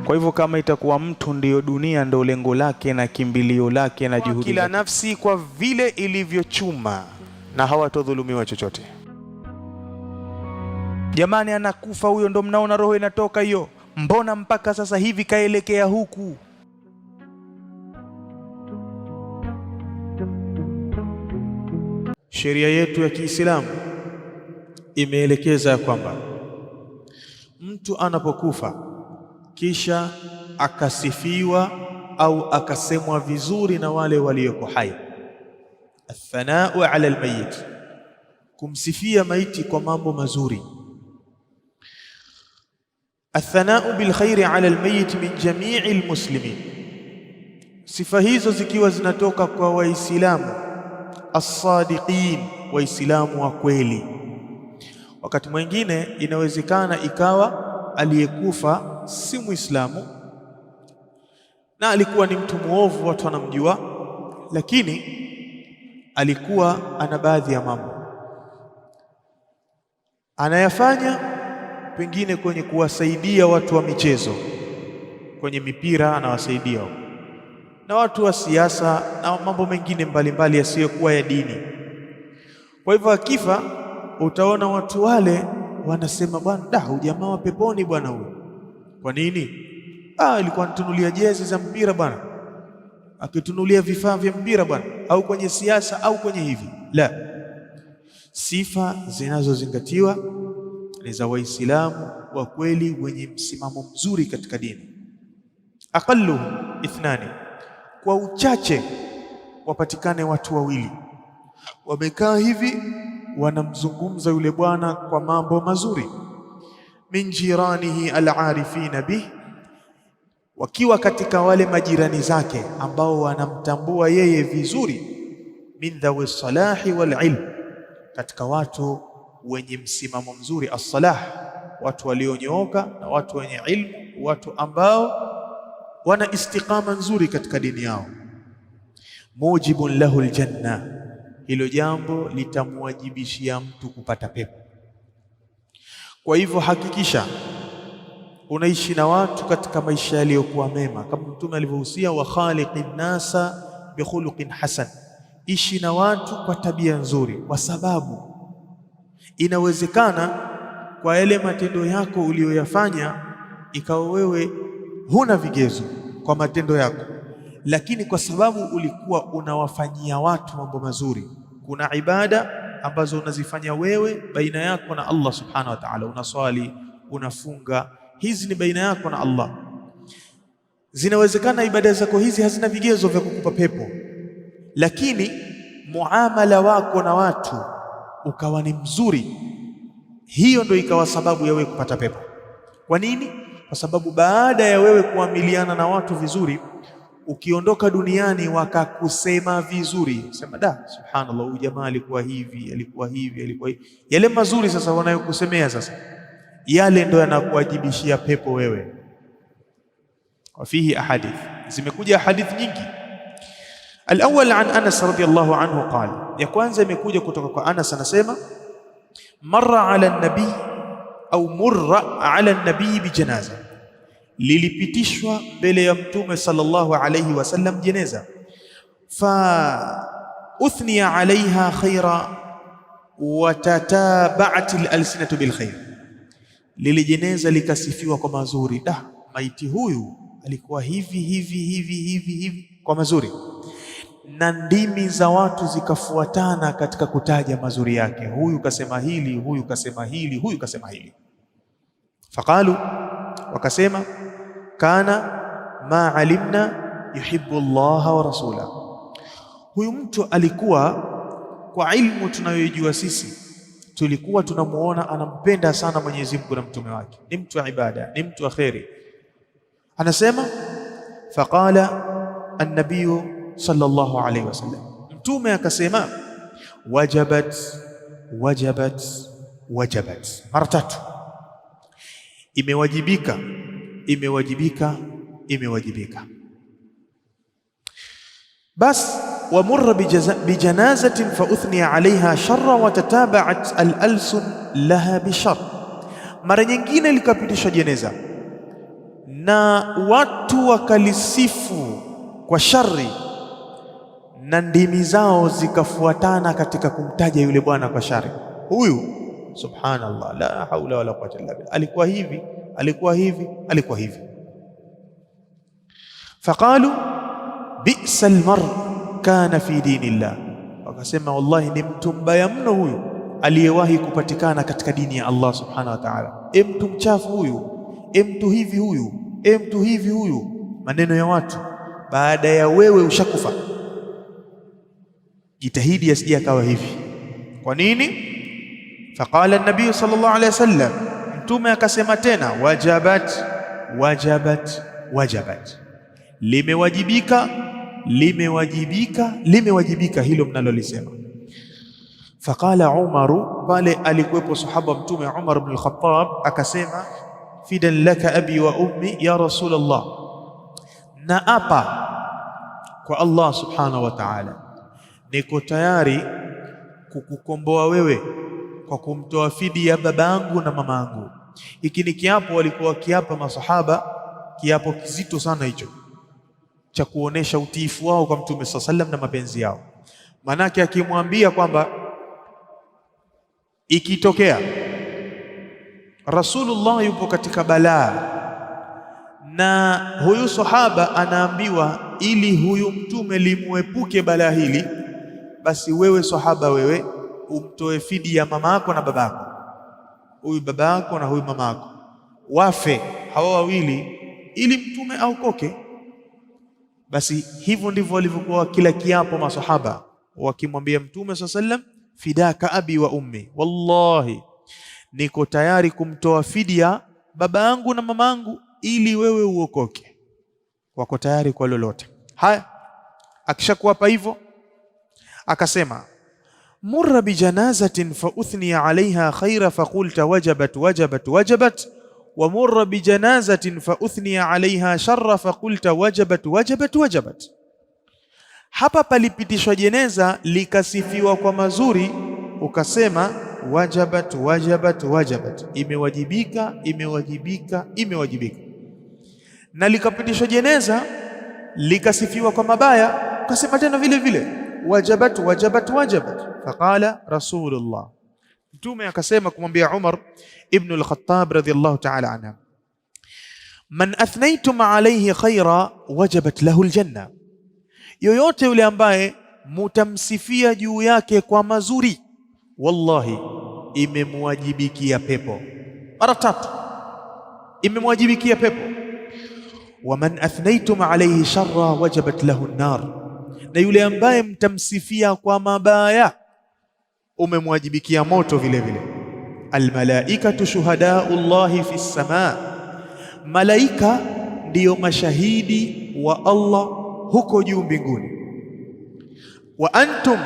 Kwa hivyo kama itakuwa mtu ndiyo dunia ndio lengo lake na kimbilio lake na juhudi, kila nafsi kwa vile ilivyochuma, na hawatodhulumiwa chochote. Jamani, anakufa huyo, ndo mnaona roho inatoka hiyo. Mbona mpaka sasa hivi kaelekea huku? Sheria yetu ya Kiislamu imeelekeza ya kwamba mtu anapokufa kisha akasifiwa au akasemwa vizuri na wale walioko hai, athanau ala almayit, kumsifia maiti kwa mambo mazuri. Athanau bilkhairi ala almayit min jamii almuslimin, sifa hizo zikiwa zinatoka kwa Waislamu as-sadiqin, Waislamu wa kweli. Wakati mwingine inawezekana ikawa aliyekufa si Muislamu na alikuwa ni mtu muovu, watu wanamjua, lakini alikuwa ana baadhi ya mambo anayafanya, pengine kwenye kuwasaidia watu wa michezo, kwenye mipira anawasaidia, na watu wa siasa na mambo mengine mbalimbali yasiyokuwa ya dini. Kwa hivyo akifa, utaona watu wale wanasema, bwana huyu jamaa wa peponi bwana huyu. Kwa nini? Alikuwa anatunulia jezi za mpira bwana, akitunulia vifaa vya mpira bwana, au kwenye siasa au kwenye hivi. La, sifa zinazozingatiwa ni za Waislamu wa kweli wenye msimamo mzuri katika dini. Aqallu ithnani, kwa uchache wapatikane watu wawili wamekaa hivi wanamzungumza yule bwana kwa mambo mazuri, min jiranihi al-arifina bih, wakiwa katika wale majirani zake ambao wanamtambua yeye vizuri, min dhawi salahi wal ilm, katika watu wenye msimamo mzuri, as-salah, watu walionyooka na watu wenye ilmu, watu ambao wana istiqama nzuri katika dini yao. Mujibun lahu aljanna, hilo jambo litamwajibishia mtu kupata pepo. Kwa hivyo hakikisha unaishi na watu katika maisha yaliyokuwa mema, kama Mtume alivyohusia, wa khaliqin nasa bi khuluqin hasan, ishi na watu kwa tabia nzuri, kwa sababu inawezekana kwa yale matendo yako uliyoyafanya ikawa wewe huna vigezo kwa matendo yako, lakini kwa sababu ulikuwa unawafanyia watu mambo mazuri, kuna ibada ambazo unazifanya wewe baina yako na Allah subhanahu wa ta'ala, unaswali, unafunga, hizi ni baina yako na Allah. Zinawezekana ibada zako hizi hazina vigezo vya kukupa pepo, lakini muamala wako na watu ukawa ni mzuri, hiyo ndio ikawa sababu ya wewe kupata pepo. Kwa nini? Kwa sababu baada ya wewe kuamiliana na watu vizuri, ukiondoka duniani wakakusema vizuri, sema subhanallah, huyu jamaa alikuwa hivi, alikuwa hivi, alikuwa hivi. Yale mazuri sasa wanayokusemea sasa, yale ndio yanakuwajibishia pepo wewe. Wafihi ahadith, zimekuja hadith nyingi. Al-awwal an Anas radiyallahu anhu qala, ya kwanza imekuja kutoka kwa Anas, anasema marra ala an-nabi au murra ala an-nabi bi janaza, lilipitishwa mbele ya Mtume sallallahu alayhi wasallam jeneza, fa uthniya alaiha khaira wa tatabaat al-alsinatu bil khair, lile jeneza likasifiwa kwa mazuri. Maiti huyu alikuwa hivi hivi hivi hivi hivi, kwa mazuri, na ndimi za watu zikafuatana katika kutaja mazuri yake. Huyu kasema hili, huyu kasema hili, huyu kasema hili. Faqalu, wakasema, kana ma alimna yuhibbu Allah wa rasula, huyu mtu alikuwa, kwa ilmu tunayoijua sisi, tulikuwa tunamuona anampenda sana Mwenyezi Mungu na mtume wake, ni mtu wa ibada, ni mtu wa khairi. Anasema faqala an-nabiy sallallahu alayhi wasallam, mtume akasema, wajabat wajabat wajabat, mara tatu, imewajibika imewajibika imewajibika. Bas wamurra bijanazatin fa uthniya alaiha sharra wa tatabaat al-alsun laha bishar, mara nyingine likapitishwa jeneza na watu wakalisifu kwa shari, na ndimi zao zikafuatana katika kumtaja yule bwana kwa shari. Huyu subhanallah, la haula wala quwwata illa billah, alikuwa hivi, alikuwa hivi, alikuwa hivi. Faqalu bi'sa almar kana fi dinillah, wakasema wallahi ni mtu mbaya mno huyu aliyewahi kupatikana katika dini ya Allah subhanahu wa ta'ala. Mtu mchafu huyu, mtu hivi huyu, mtu hivi huyu. Maneno ya watu baada ya wewe ushakufa. Jitahidi asije akawa hivi. Kwa nini? Faqala an-nabiy sallallahu alayhi wasallam, mtume akasema tena, wajabat wajabat wajabat, limewajibika limewajibika limewajibika hilo mnalolisema. Faqala Umaru, pale alikuwepo sahaba mtume Umar ibn al-Khattab, akasema fidan laka abi wa ummi ya Rasulullah, na apa kwa Allah subhanahu wa ta'ala, niko tayari kukukomboa wewe kwa kumtoa fidia babangu na mamangu. Hiki ni kiapo walikuwa kiapa masahaba, kiapo kizito sana hicho cha kuonesha utiifu wao kwa mtume sallallahu alaihi wasallam na mapenzi yao. Manake akimwambia kwamba ikitokea Rasulullah yupo katika balaa na huyu sahaba anaambiwa ili huyu mtume limuepuke balaa hili, basi wewe sahaba, wewe umtoe fidia ya mama yako na babako, huyu baba yako na huyu mama yako wafe hawa wawili ili mtume aokoke. Basi hivyo ndivyo walivyokuwa kila kiapo masahaba wakimwambia mtume sallallahu alaihi wasallam, fidaka abi wa ummi, wallahi niko tayari kumtoa fidia baba yangu na mama yangu ili wewe uokoke. Wako tayari kwa lolote. Haya, akishakuapa hivyo akasema, murra bi janazatin fa uthniya alaiha khaira fa qulta wajabat wajabat wajabat, wa murra bi janazatin fa uthniya alaiha sharra fa qulta wajabat wajabat wajabat. Hapa palipitishwa jeneza likasifiwa kwa mazuri, ukasema wajabat wajabat wajabat, imewajibika imewajibika imewajibika. Na likapitishwa jeneza likasifiwa kwa mabaya, ukasema tena vile vile wajabat wajabat wajabat. Faqala Rasulullah, mtume akasema kumwambia Umar ibn al-Khattab radhiyallahu ta'ala anhu, man athnaytum alayhi khaira wajabat lahu aljanna, yoyote yule ambaye mutamsifia juu yake kwa mazuri, wallahi imemwajibikia pepo. Mara tatu imemwajibikia pepo. Wa man athnaytum alayhi sharra wajabat lahu an-nar, na yule ambaye mtamsifia kwa mabaya umemwajibikia moto vile vile. Almalaikatu shuhadaullahi fi samaa, malaika ndiyo mashahidi wa Allah huko juu mbinguni. Wa antum,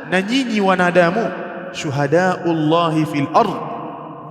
na nyinyi wanadamu, shuhadaullahi fil ardh,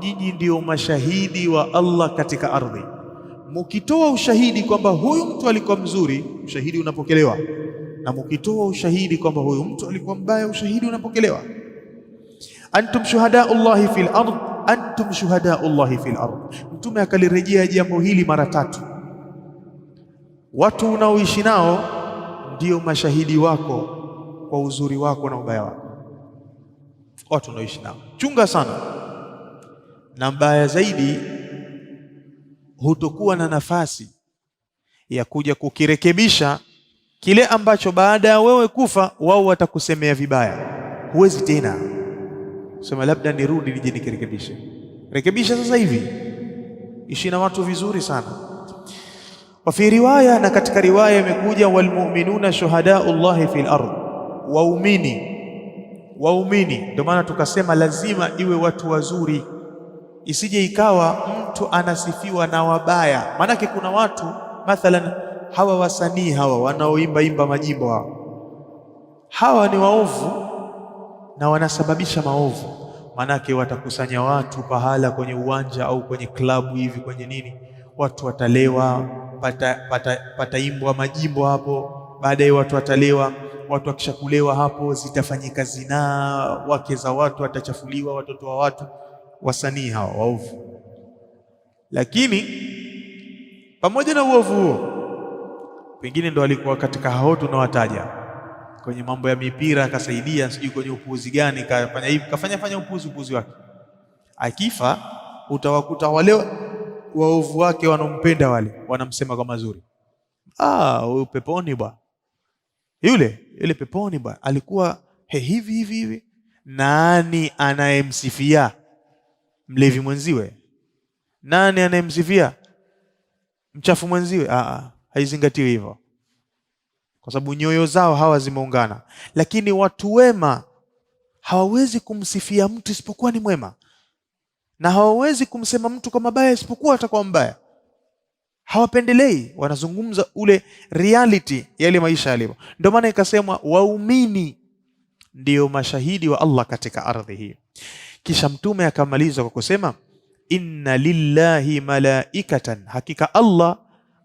nyinyi ndiyo mashahidi wa Allah katika ardhi. Mukitoa ushahidi kwamba huyu mtu alikuwa mzuri, ushahidi unapokelewa, na mukitoa ushahidi kwamba huyu mtu alikuwa mbaya, ushahidi unapokelewa. Antum shuhadaullahi fil ardh, antum shuhadaullahi fil ardh. Mtume akalirejea jambo hili mara tatu. Watu unaoishi nao ndio mashahidi wako kwa uzuri wako na ubaya wako. Watu unaoishi nao, chunga sana. Na mbaya zaidi, hutokuwa na nafasi ya kuja kukirekebisha kile ambacho baada ya wewe kufa wao watakusemea vibaya. Huwezi tena sema labda nirudi nije nikirekebishe. Rekebisha sasa hivi, ishi na watu vizuri sana. Wa fi riwaya, na katika riwaya imekuja walmu'minuna shuhadaullahi fil ardh, waumini. Ndio maana tukasema lazima iwe watu wazuri, isije ikawa mtu anasifiwa na wabaya. Maanake kuna watu mathalan, hawa wasanii hawa wanaoimba majimbo hawa ni waovu na wanasababisha maovu. Maanake watakusanya watu pahala kwenye uwanja au kwenye klabu hivi, kwenye nini, watu watalewa, pataimbwa majimbo hapo, baadaye watu watalewa. Watu wakishakulewa hapo zitafanyika zinaa, wake za watu watachafuliwa, watoto wa watu. Wasanii hawa waovu. Lakini pamoja na uovu huo, pengine ndo alikuwa katika hao tunawataja kwenye mambo ya mipira, akasaidia sijui kwenye upuuzi gani, kafanya hivi kafanya upuuzi wake. Akifa utawakuta wale waovu wake wanompenda, wale wanamsema kwa mazuri, huyu peponi bwana, yule peponi bwana, alikuwa hivi. Nani anayemsifia? Mlevi mwenziwe? Nani anayemsifia mchafu mwenziwe? Haizingatiwi hivyo, kwa sababu nyoyo zao hawa zimeungana. Lakini watu wema hawawezi kumsifia mtu isipokuwa ni mwema, na hawawezi kumsema mtu kwa mabaya isipokuwa atakuwa mbaya. Hawapendelei, wanazungumza ule reality yale maisha yalivyo. Ndio maana ikasemwa waumini ndio mashahidi wa Allah katika ardhi hii. Kisha Mtume akamaliza kwa kusema inna lillahi malaikatan, hakika Allah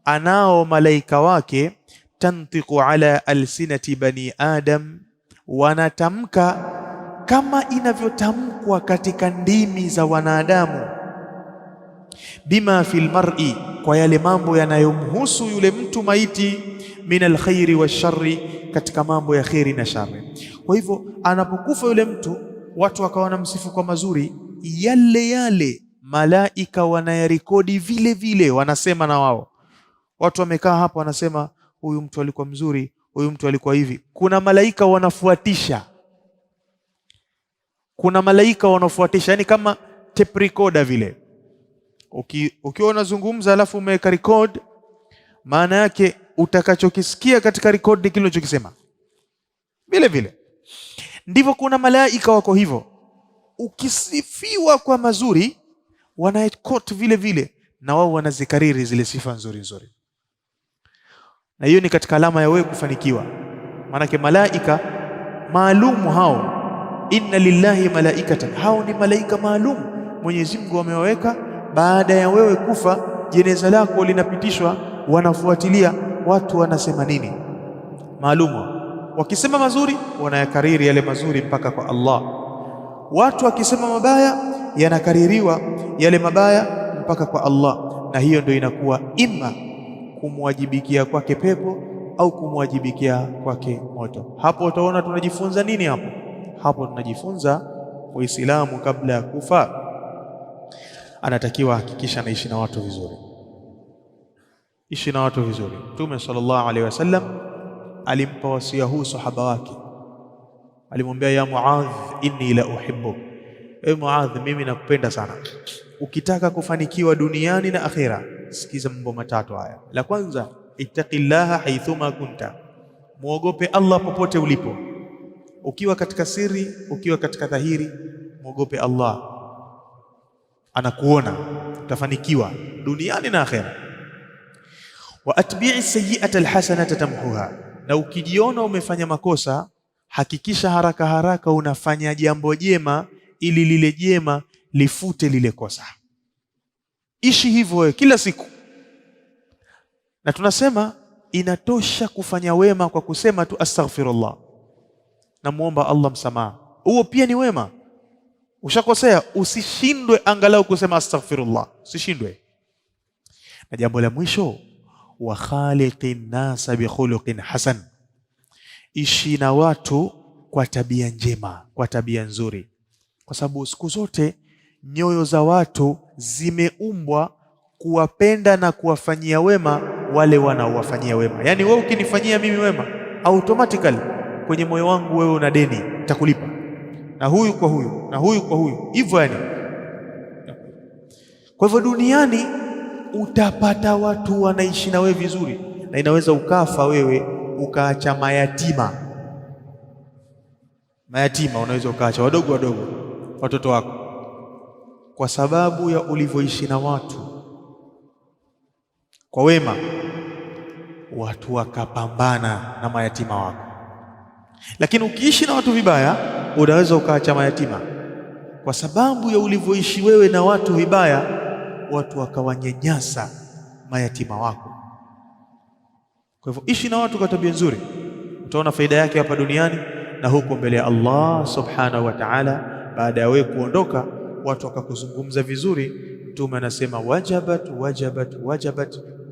anao malaika wake, tantiqu ala alsinati bani adam, wanatamka kama inavyotamkwa katika ndimi za wanadamu, bima fil mar'i, kwa yale mambo yanayomhusu yule mtu maiti, min alkhairi washarri, katika mambo ya khairi na shari. Kwa hivyo anapokufa yule mtu, watu wakawa wanamsifu kwa mazuri, yale malaika wanayarekodi vile vile, wanasema na wao. Watu wamekaa hapo wanasema huyu mtu alikuwa mzuri, huyu mtu alikuwa hivi. Kuna malaika wanafuatisha, yani kama tape recorder vile. Ukiwa unazungumza alafu umeweka record, maana yake utakachokisikia katika record ni kile unachokisema. Vile vile ndivyo kuna malaika wako hivyo, ukisifiwa kwa mazuri wanaekot vile vile, na wao wanazikariri zile sifa nzuri. Na hiyo ni katika alama ya wewe kufanikiwa. Maanake malaika maalumu hao, inna lillahi malaikatan, hao ni malaika maalum Mwenyezi Mungu amewaweka. Baada ya wewe kufa, jeneza lako linapitishwa, wanafuatilia watu wanasema nini, maalumu. Wakisema mazuri wanayakariri yale mazuri mpaka kwa Allah. Watu wakisema mabaya yanakaririwa yale mabaya mpaka kwa Allah, na hiyo ndio inakuwa ima kumwajibikia kwake pepo au kumwajibikia kwake moto. Hapo utaona tunajifunza nini hapo tunajifunza Muislamu kabla ya kufa anatakiwa hakikisha anaishi na watu vizuri. Ishi na watu vizuri. Mtume sallallahu alaihi wasallam alimpa wasia huu sahaba wake, alimwambia ya Muadh, inni la uhibbuk, ewe Muadh, mimi nakupenda sana. Ukitaka kufanikiwa duniani na akhera, sikiza mambo matatu haya. La kwanza, ittaqillaha haithuma kunta, muogope Allah popote ulipo, ukiwa katika siri, ukiwa katika dhahiri, muogope Allah, anakuona, utafanikiwa duniani na akhera. Wa atbi'i sayyi'ata alhasanata tamhuha, na ukijiona umefanya makosa, hakikisha haraka unafanya jambo jema ili lile jema lifute lile kosa. Ishi hivyo kila siku. Na tunasema inatosha kufanya wema kwa kusema tu astaghfirullah, na muomba Allah msamaha. Huo pia ni wema. Ushakosea, usishindwe angalau kusema astaghfirullah, usishindwe. Na jambo la mwisho, wa khaliqin nasa bi khuluqin hasan, ishi na watu kwa tabia njema, kwa tabia nzuri, kwa sababu siku zote nyoyo za watu zimeumbwa kuwapenda na kuwafanyia wema wale wanaowafanyia wema. Yani wewe ukinifanyia mimi wema, automatically kwenye moyo wangu wewe una deni, nitakulipa, na huyu kwa huyu na huyu kwa huyu, hivyo yani. Kwa hivyo duniani utapata watu wanaishi na wewe vizuri, na inaweza ukafa wewe ukaacha mayatima. Unaweza ukaacha wadogo watoto wako, kwa sababu ya ulivyoishi na watu kwa wema, watu wakapambana na mayatima wako. Lakini ukiishi na watu vibaya, unaweza ukaacha mayatima, kwa sababu ya ulivyoishi wewe na watu vibaya, watu wakawanyanyasa mayatima wako. Kwa hivyo ishi na watu kwa tabia nzuri, utaona faida yake hapa duniani na huko mbele ya Allah subhanahu wa ta'ala. Baada ya wewe kuondoka, watu wakakuzungumza vizuri, Mtume anasema wajabat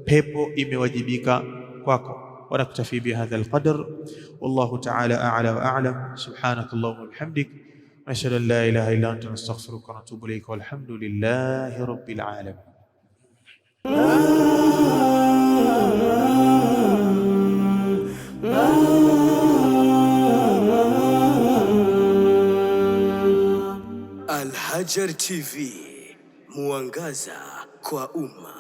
pepo imewajibika kwako. ونكتفي بهذا القدر والله تعالى أعلى وأعلم. سبحانك اللهم وبحمدك نشهد أن لا إله إلا أنت نستغفرك ونتوب إليك والحمد لله رب العالمين. Al Hajar TV, mwangaza kwa umma.